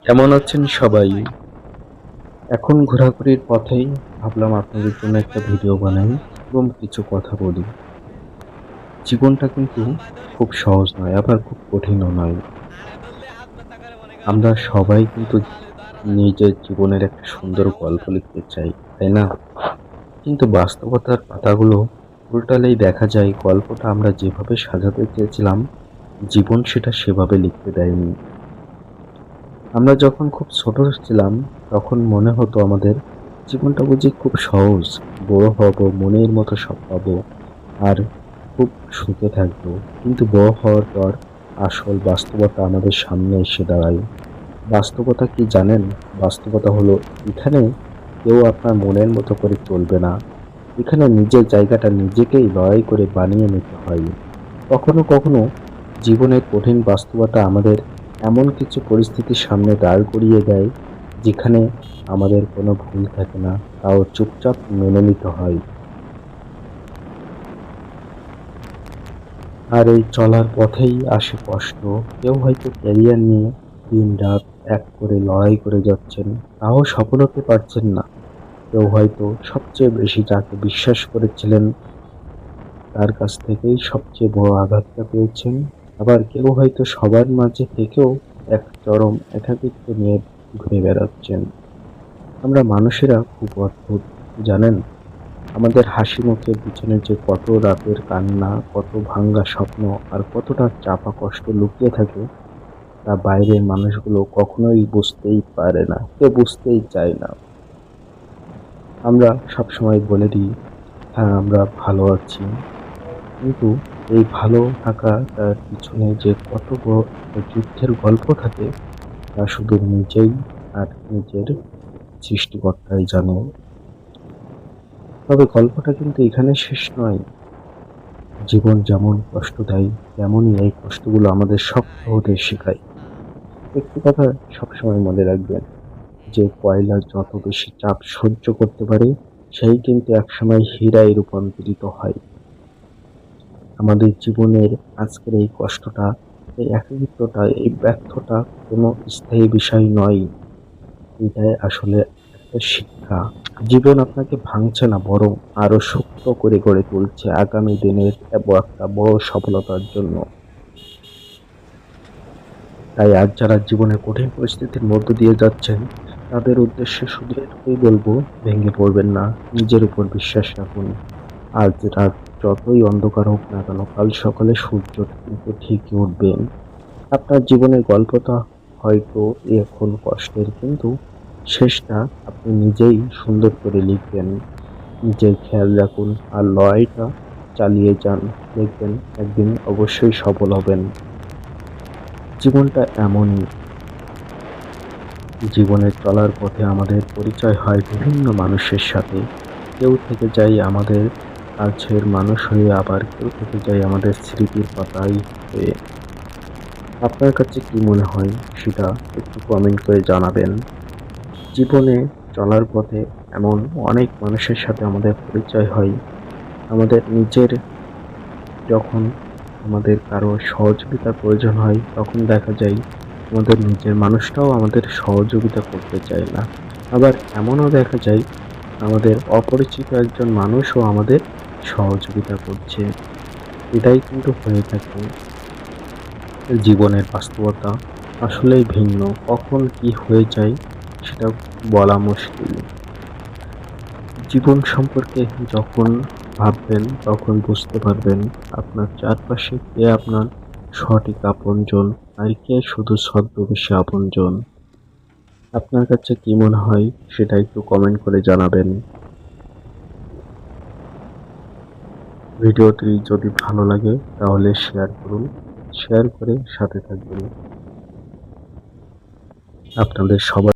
কেমন আছেন সবাই? এখন ঘোরাঘুরির পথেই ভাবলাম আপনাদের জন্য একটা ভিডিও বানাই এবং কিছু কথা বলি। জীবনটা কিন্তু খুব সহজ নয়, আবার খুব কঠিনও নয়। আমরা সবাই কিন্তু নিজের জীবনের একটা সুন্দর গল্প লিখতে চাই, তাই না? কিন্তু বাস্তবতার পাতাগুলো উল্টালেই দেখা যায় গল্পটা আমরা যেভাবে সাজাতে চেয়েছিলাম, জীবন সেটা সেভাবে লিখতে দেয়নি। আমরা যখন খুব ছোট ছিলাম তখন মনে হতো আমাদের জীবনটা বুঝি খুব সহজ, বড় হব, মনের মতো সব পাবো আর খুব সুখে থাকবো। কিন্তু বড় হওয়ার পর আসল বাস্তবতা আমাদের সামনে এসে দাঁড়ায়। বাস্তবতা কি জানেন? বাস্তবতা হলো এখানে কেউ আপনার মনের মতো করে চলবে না। এখানে নিজের জায়গাটা নিজেকেই লড়াই করে বানিয়ে নিতে হয়। কখনো কখনো জীবনের কঠিন বাস্তবতা আমাদের এমন কিছু পরিস্থিতির সামনে দাঁড় করিয়ে দেয় যেখানে আমাদের কোনো ভুল থাকে না, তাও চুপচাপ মেনে নিতে হয়। আর এই চলার পথেই আসে কষ্ট। কেউ হয়তো ক্যারিয়ার নিয়ে দিন-রাত এক করে লড়াই করে যাচ্ছেন, তাও সফল হতে পারছেন না। কেউ হয়তো সবচেয়ে বেশি যাকে বিশ্বাস করেছিলেন তার কাছ থেকেই সবচেয়ে বড় আঘাতটা পেয়েছেন। আবার কেউ হয়তো সবার মাঝে থেকেও এক চরম একাকিত্ব নিয়ে ঘুরে বেড়াচ্ছেন। আমরা মানুষেরা খুব অদ্ভুত, জানেন? আমাদের হাসি মুখের পিছনে যে কত রাতের কান্না, কত ভাঙ্গা স্বপ্ন আর কতটা চাপা কষ্ট লুকিয়ে থাকে তা বাইরের মানুষগুলো কখনোই বুঝতেই পারে না, কেউ বুঝতেই চায় না। আমরা সবসময় বলে দিই, হ্যাঁ আমরা ভালো আছি, কিন্তু এই ভালো থাকাটার পিছনে যে কত বড় একটা যুদ্ধের গল্প থাকে তা শুধু নিজেই আর নিজের সৃষ্টিকর্তাই জানে। তবে গল্পটা কিন্তু এখানে শেষ নয়। জীবন যেমন কষ্ট দেয় তেমনই এই কষ্টগুলো আমাদের শক্ত হতে শেখায়। একটি কথা সবসময় মনে রাখবেন, যে কয়লা যত বেশি চাপ সহ্য করতে পারে সেই কিন্তু একসময় হীরায় রূপান্তরিত হয়। আমাদের জীবনের আজকের এই কষ্টটা, এই একাকিত্বটা, এই ব্যর্থতা কোনো স্থায়ী বিষয় নয়। এটাই আসলে একটা শিক্ষা। জীবন আপনাকে ভাঙছে না, বরং আরো শক্ত করে গড়ে তুলছে আগামী দিনের একটা বড় সফলতার জন্য। তাই আজ যারা জীবনের কঠিন পরিস্থিতির মধ্য দিয়ে যাচ্ছেন তাদের উদ্দেশ্যে শুধু এটুকুই বলবো, ভেঙে পড়বেন না, নিজের উপর বিশ্বাস রাখুন। আজ রাত যতই অন্ধকার হোক না কেন, কাল সকালে সূর্য কিন্তু ঠিকই উঠবেন। আপনার জীবনের গল্পটা হয়তো এখন কষ্টের, কিন্তু শেষটা আপনি নিজেই সুন্দর করে লিখবেন। নিজের খেয়াল রাখুন আর লড়াইটা চালিয়ে যান। দেখবেন একদিন অবশ্যই সফল হবেন। জীবনটা এমনই, জীবনের চলার পথে আমাদের পরিচয় হয় বিভিন্ন মানুষের সাথে। কেউ থেকে যায় আমাদের কাছের মানুষ হয়ে, আবার কেউ থেকে যায় আমাদের স্মৃতির পাতায় হয়ে। আপনার কাছে কি মনে হয় সেটা একটু কমেন্ট করে জানাবেন। জীবনে চলার পথে এমন অনেক মানুষের সাথে আমাদের পরিচয় হয়। আমাদের নিজের যখন আমাদের কারো সহযোগিতার প্রয়োজন হয় তখন দেখা যায় আমাদের নিজের মানুষটাও আমাদের সহযোগিতা করতে চায় না। আবার এমনও দেখা যায় আমাদের অপরিচিত একজন মানুষও আমাদের সহযোগিতা করছে। এটাই কিন্তু হয়ে থাকে। জীবনের বাস্তবতা আসলেই ভিন্ন। কখন কি হয়ে যায় সেটা বলা মুশকিল। জীবন সম্পর্কে যখন ভাববেন তখন বুঝতে পারবেন আপনার চারপাশে কে আপনার সঠিক আপনজন আর কে শুধু ছদ্মবেশী আপনজন। আপনার কাছে কি মনে হয় সেটা একটু কমেন্ট করে জানাবেন। ভিডিওটি যদি ভালো লাগে তাহলে শেয়ার করুন, শেয়ার করে সাথে থাকবেন। আপনাদের সবার